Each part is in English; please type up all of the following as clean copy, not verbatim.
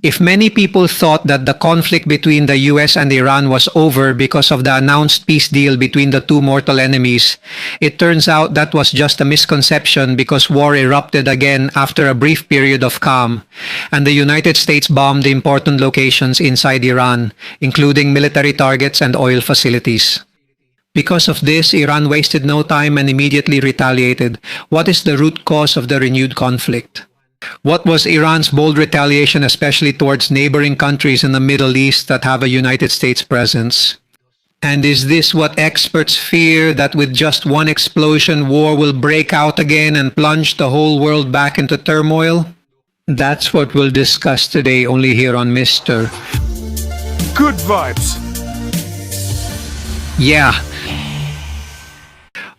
If many people thought that the conflict between the US and Iran was over because of the announced peace deal between the two mortal enemies, it turns out that was just a misconception because war erupted again after a brief period of calm, and the United States bombed important locations inside Iran, including military targets and oil facilities. Because of this, Iran wasted no time and immediately retaliated. What is the root cause of the renewed conflict? What was Iran's bold retaliation, especially towards neighboring countries in the Middle East that have a United States presence? And is this what experts fear, that with just one explosion, war will break out again and plunge the whole world back into turmoil? That's what we'll discuss today, only here on Mr. Good vibes. Yeah.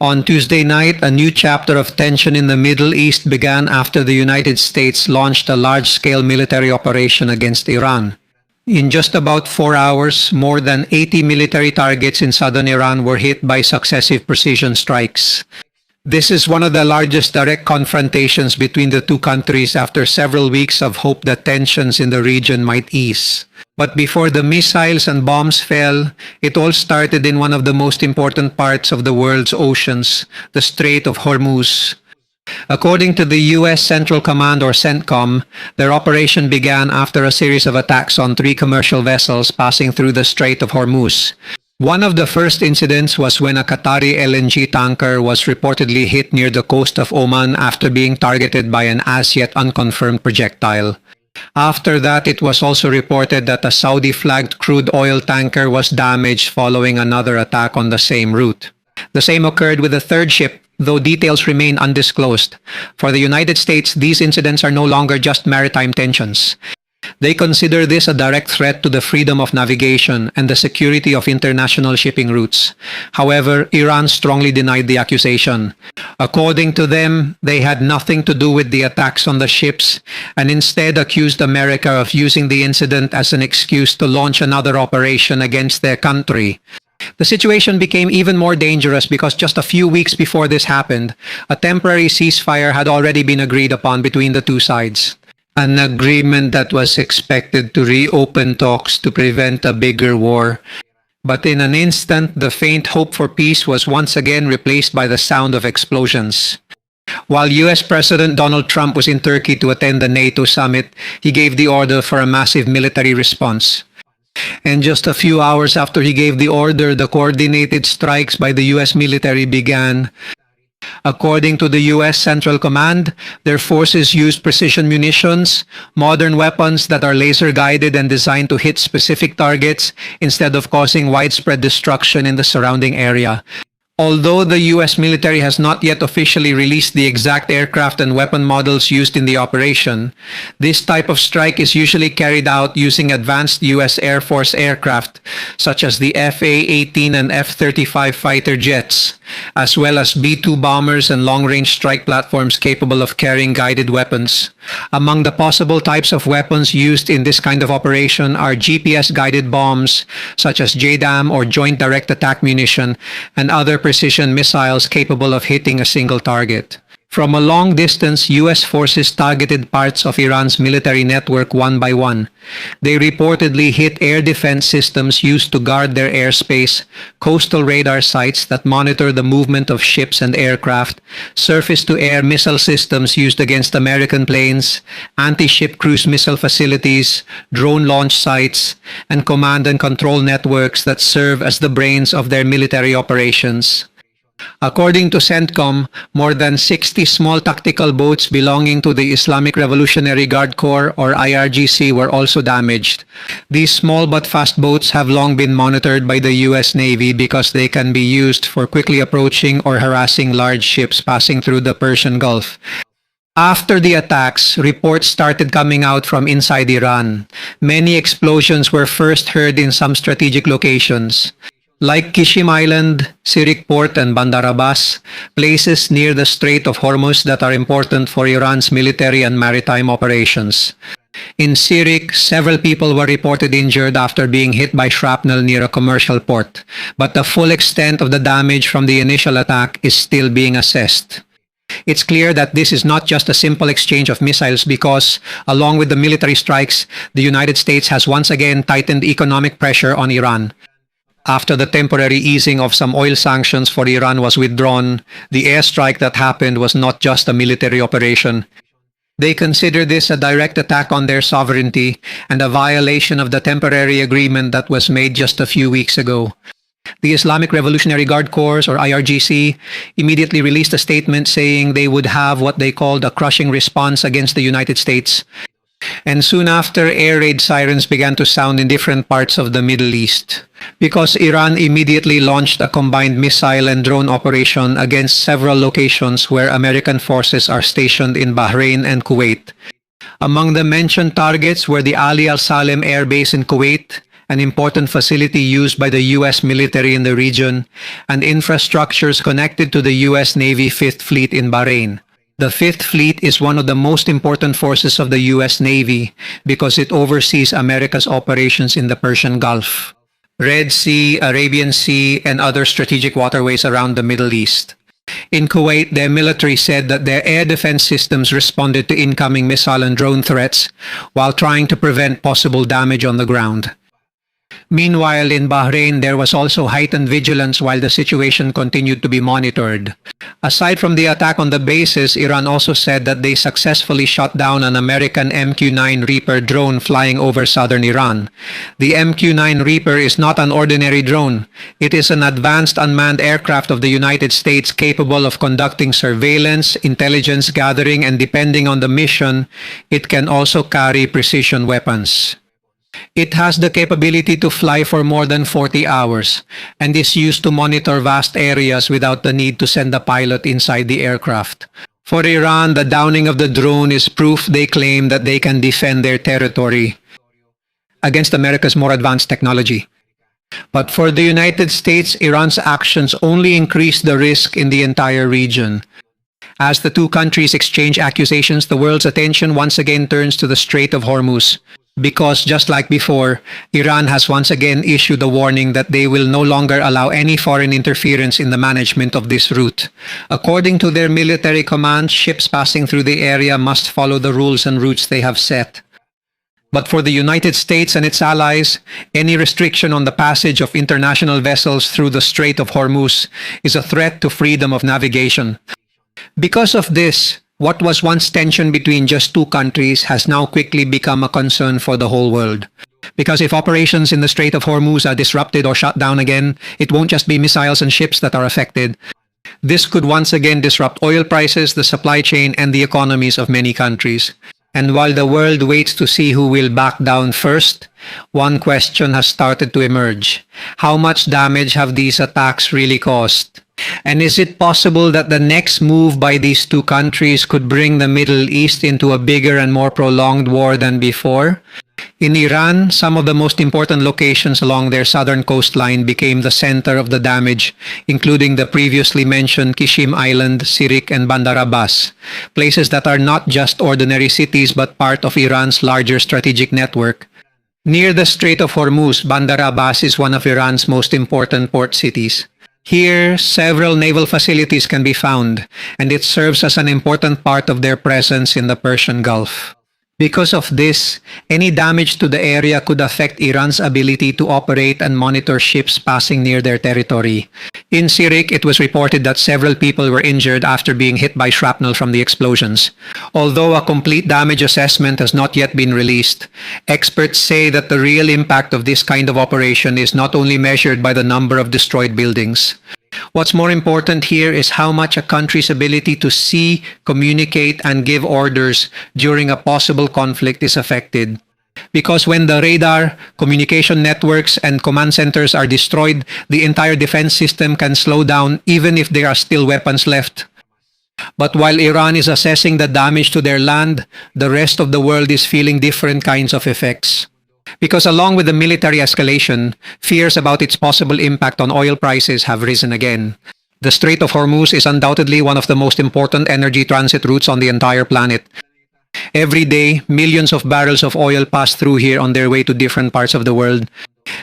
On Tuesday night, a new chapter of tension in the Middle East began after the United States launched a large-scale military operation against Iran. In just about 4 hours, more than 80 military targets in southern Iran were hit by successive precision strikes. This is one of the largest direct confrontations between the two countries after several weeks of hope that tensions in the region might ease. But before the missiles and bombs fell, it all started in one of the most important parts of the world's oceans, the Strait of Hormuz. According to the U.S. Central Command, or CENTCOM, their operation began after a series of attacks on 3 commercial vessels passing through the Strait of Hormuz. One of the first incidents was when a Qatari LNG tanker was reportedly hit near the coast of Oman after being targeted by an as-yet unconfirmed projectile. After that, it was also reported that a Saudi-flagged crude oil tanker was damaged following another attack on the same route. The same occurred with a third ship, though details remain undisclosed. For the United States, these incidents are no longer just maritime tensions. They consider this a direct threat to the freedom of navigation and the security of international shipping routes. However, Iran strongly denied the accusation. According to them, they had nothing to do with the attacks on the ships and instead accused America of using the incident as an excuse to launch another operation against their country. The situation became even more dangerous because just a few weeks before this happened, a temporary ceasefire had already been agreed upon between the two sides. An agreement that was expected to reopen talks to prevent a bigger war. But in an instant, the faint hope for peace was once again replaced by the sound of explosions. While US President Donald Trump was in Turkey to attend the NATO summit, he gave the order for a massive military response. And just a few hours after he gave the order, the coordinated strikes by the US military began. According to the U.S. Central Command, their forces used precision munitions, modern weapons that are laser-guided and designed to hit specific targets instead of causing widespread destruction in the surrounding area. Although the U.S. military has not yet officially released the exact aircraft and weapon models used in the operation, this type of strike is usually carried out using advanced U.S. Air Force aircraft such as the F/A-18 and F-35 fighter jets, as well as B-2 bombers and long-range strike platforms capable of carrying guided weapons. Among the possible types of weapons used in this kind of operation are GPS-guided bombs such as JDAM or Joint Direct Attack Munition and other precision missiles capable of hitting a single target. From a long distance, U.S. forces targeted parts of Iran's military network one by one. They reportedly hit air defense systems used to guard their airspace, coastal radar sites that monitor the movement of ships and aircraft, surface-to-air missile systems used against American planes, anti-ship cruise missile facilities, drone launch sites, and command and control networks that serve as the brains of their military operations. According to CENTCOM, more than 60 small tactical boats belonging to the Islamic Revolutionary Guard Corps or IRGC were also damaged. These small but fast boats have long been monitored by the U.S. Navy because they can be used for quickly approaching or harassing large ships passing through the Persian Gulf. After the attacks, reports started coming out from inside Iran. Many explosions were first heard in some strategic locations, like Kishim Island, Sirik Port, and Bandar Abbas, places near the Strait of Hormuz that are important for Iran's military and maritime operations. In Sirik, several people were reported injured after being hit by shrapnel near a commercial port, but the full extent of the damage from the initial attack is still being assessed. It's clear that this is not just a simple exchange of missiles because, along with the military strikes, the United States has once again tightened economic pressure on Iran. After the temporary easing of some oil sanctions for Iran was withdrawn, the airstrike that happened was not just a military operation. They consider this a direct attack on their sovereignty and a violation of the temporary agreement that was made just a few weeks ago. The Islamic Revolutionary Guard Corps, or IRGC, immediately released a statement saying they would have what they called a crushing response against the United States. And soon after, air raid sirens began to sound in different parts of the Middle East, because Iran immediately launched a combined missile and drone operation against several locations where American forces are stationed in Bahrain and Kuwait. Among the mentioned targets were the Ali Al Salem Air Base in Kuwait, an important facility used by the U.S. military in the region, and infrastructures connected to the U.S. Navy Fifth Fleet in Bahrain. The Fifth Fleet is one of the most important forces of the U.S. Navy because it oversees America's operations in the Persian Gulf, Red Sea, Arabian Sea, and other strategic waterways around the Middle East. In Kuwait, their military said that their air defense systems responded to incoming missile and drone threats while trying to prevent possible damage on the ground. Meanwhile, in Bahrain, there was also heightened vigilance while the situation continued to be monitored. Aside from the attack on the bases, Iran also said that they successfully shot down an American MQ-9 Reaper drone flying over southern Iran. The MQ-9 Reaper is not an ordinary drone. It is an advanced unmanned aircraft of the United States capable of conducting surveillance, intelligence gathering, and depending on the mission, it can also carry precision weapons. It has the capability to fly for more than 40 hours and is used to monitor vast areas without the need to send a pilot inside the aircraft. For Iran, the downing of the drone is proof they claim that they can defend their territory against America's more advanced technology. But for the United States, Iran's actions only increase the risk in the entire region. As the two countries exchange accusations, the world's attention once again turns to the Strait of Hormuz. Because just like before, Iran has once again issued a warning that they will no longer allow any foreign interference in the management of this route. According to their military command, ships passing through the area must follow the rules and routes they have set. But for the United States and its allies, any restriction on the passage of international vessels through the Strait of Hormuz is a threat to freedom of navigation. Because of this, what was once tension between just two countries has now quickly become a concern for the whole world. Because if operations in the Strait of Hormuz are disrupted or shut down again, it won't just be missiles and ships that are affected. This could once again disrupt oil prices, the supply chain, and the economies of many countries. And while the world waits to see who will back down first, one question has started to emerge. How much damage have these attacks really caused? And is it possible that the next move by these two countries could bring the Middle East into a bigger and more prolonged war than before? In Iran, some of the most important locations along their southern coastline became the center of the damage, including the previously mentioned Qishim Island, Sirik, and Bandar Abbas, places that are not just ordinary cities but part of Iran's larger strategic network. Near the Strait of Hormuz, Bandar Abbas is one of Iran's most important port cities. Here, several naval facilities can be found, and it serves as an important part of their presence in the Persian Gulf. Because of this, any damage to the area could affect Iran's ability to operate and monitor ships passing near their territory. In Sirik, it was reported that several people were injured after being hit by shrapnel from the explosions. Although a complete damage assessment has not yet been released, experts say that the real impact of this kind of operation is not only measured by the number of destroyed buildings. What's more important here is how much a country's ability to see, communicate, and give orders during a possible conflict is affected. Because when the radar, communication networks, and command centers are destroyed, the entire defense system can slow down even if there are still weapons left. But while Iran is assessing the damage to their land, the rest of the world is feeling different kinds of effects. Because along with the military escalation, fears about its possible impact on oil prices have risen again. The Strait of Hormuz is undoubtedly one of the most important energy transit routes on the entire planet. Every day, millions of barrels of oil pass through here on their way to different parts of the world.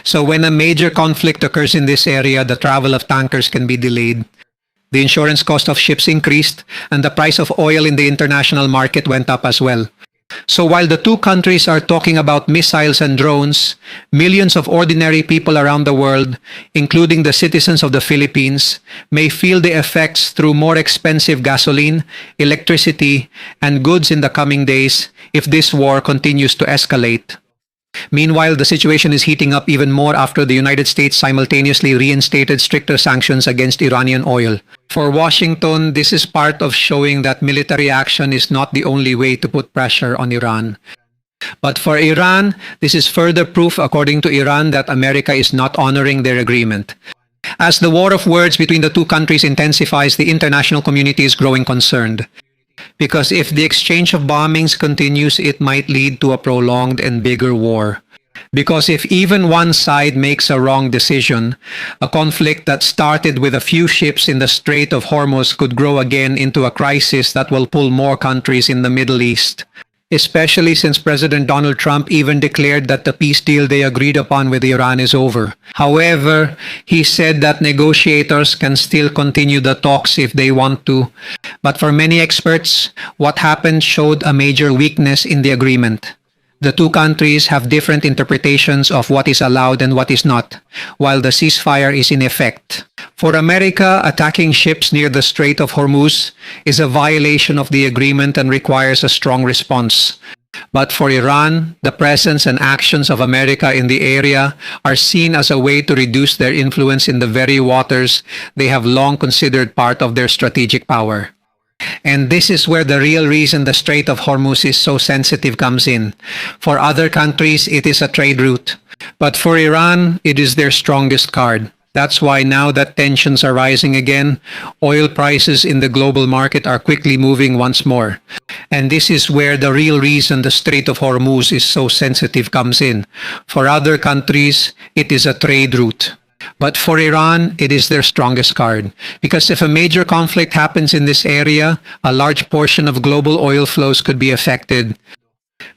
So when a major conflict occurs in this area, the travel of tankers can be delayed. the insurance cost of ships increased, and the price of oil in the international market went up as well. So while the two countries are talking about missiles and drones, millions of ordinary people around the world, including the citizens of the Philippines, may feel the effects through more expensive gasoline, electricity, and goods in the coming days if this war continues to escalate. Meanwhile, the situation is heating up even more after the United States simultaneously reinstated stricter sanctions against Iranian oil. For Washington, this is part of showing that military action is not the only way to put pressure on Iran. But for Iran, this is further proof, according to Iran, that America is not honoring their agreement. As the war of words between the two countries intensifies, the international community is growing concerned. Because if the exchange of bombings continues, it might lead to a prolonged and bigger war. Because if even one side makes a wrong decision, a conflict that started with a few ships in the Strait of Hormuz could grow again into a crisis that will pull more countries in the Middle East. Especially since President Donald Trump even declared that the peace deal they agreed upon with Iran is over. However, he said that negotiators can still continue the talks if they want to. But for many experts, what happened showed a major weakness in the agreement. The two countries have different interpretations of what is allowed and what is not, while the ceasefire is in effect. For America, attacking ships near the Strait of Hormuz is a violation of the agreement and requires a strong response. But for Iran, the presence and actions of America in the area are seen as a way to reduce their influence in the very waters they have long considered part of their strategic power. And this is where the real reason the Strait of Hormuz is so sensitive comes in. For other countries, it is a trade route. But for Iran, it is their strongest card. That's why now that tensions are rising again, oil prices in the global market are quickly moving once more. And this is where the real reason the Strait of Hormuz is so sensitive comes in. For other countries, it is a trade route. But for Iran, it is their strongest card. Because if a major conflict happens in this area, a large portion of global oil flows could be affected.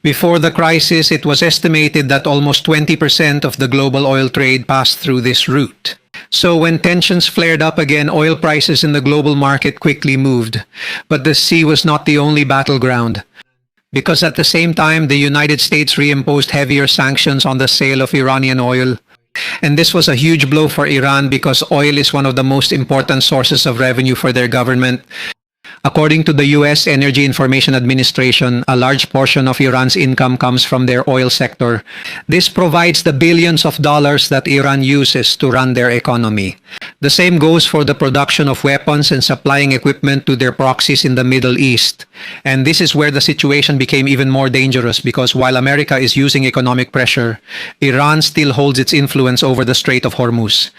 Before the crisis, it was estimated that almost 20% of the global oil trade passed through this route. So when tensions flared up again, oil prices in the global market quickly moved. But the sea was not the only battleground. Because at the same time, the United States reimposed heavier sanctions on the sale of Iranian oil. And this was a huge blow for Iran because oil is one of the most important sources of revenue for their government. According to the U.S. Energy Information Administration, a large portion of Iran's income comes from their oil sector. This provides the billions of dollars that Iran uses to run their economy. The same goes for the production of weapons and supplying equipment to their proxies in the Middle East. And this is where the situation became even more dangerous because while America is using economic pressure, Iran still holds its influence over the Strait of Hormuz.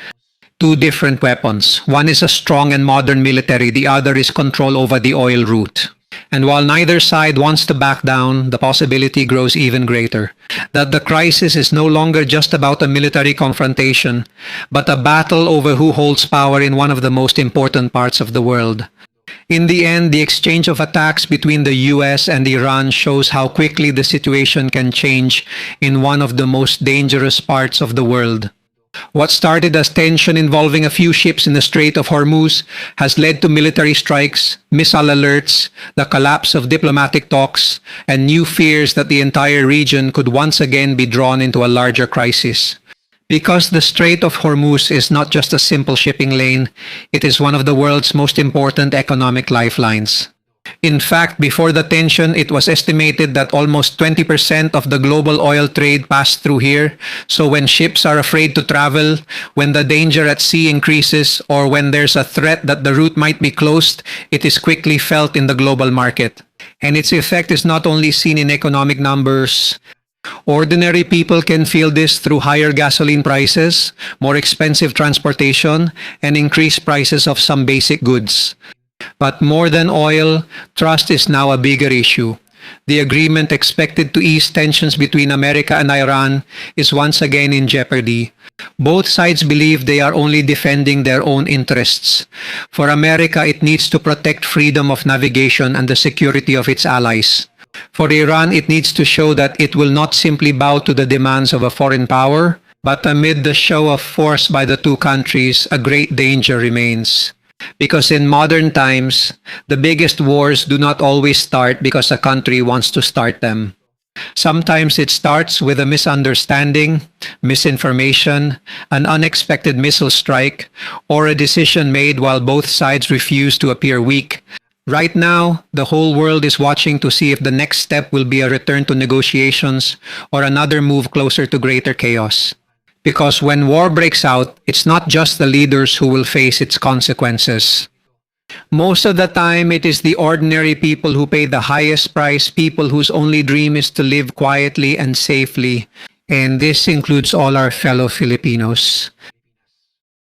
Two different weapons. One is a strong and modern military, the other is control over the oil route. And while neither side wants to back down, the possibility grows even greater. That the crisis is no longer just about a military confrontation, but a battle over who holds power in one of the most important parts of the world. In the end, the exchange of attacks between the US and Iran shows how quickly the situation can change in one of the most dangerous parts of the world. What started as tension involving a few ships in the Strait of Hormuz has led to military strikes, missile alerts, the collapse of diplomatic talks, and new fears that the entire region could once again be drawn into a larger crisis. Because the Strait of Hormuz is not just a simple shipping lane, it is one of the world's most important economic lifelines. In fact, before the tension, it was estimated that almost 20% of the global oil trade passed through here. So when ships are afraid to travel, when the danger at sea increases, or when there's a threat that the route might be closed, it is quickly felt in the global market. And its effect is not only seen in economic numbers. Ordinary people can feel this through higher gasoline prices, more expensive transportation, and increased prices of some basic goods. But more than oil, trust is now a bigger issue. The agreement expected to ease tensions between America and Iran is once again in jeopardy. Both sides believe they are only defending their own interests. For America, it needs to protect freedom of navigation and the security of its allies. For Iran, it needs to show that it will not simply bow to the demands of a foreign power, but amid the show of force by the two countries, a great danger remains. Because in modern times, the biggest wars do not always start because a country wants to start them. Sometimes it starts with a misunderstanding, misinformation, an unexpected missile strike, or a decision made while both sides refuse to appear weak. Right now, the whole world is watching to see if the next step will be a return to negotiations or another move closer to greater chaos. Because when war breaks out, it's not just the leaders who will face its consequences. Most of the time, it is the ordinary people who pay the highest price, people whose only dream is to live quietly and safely. And this includes all our fellow Filipinos.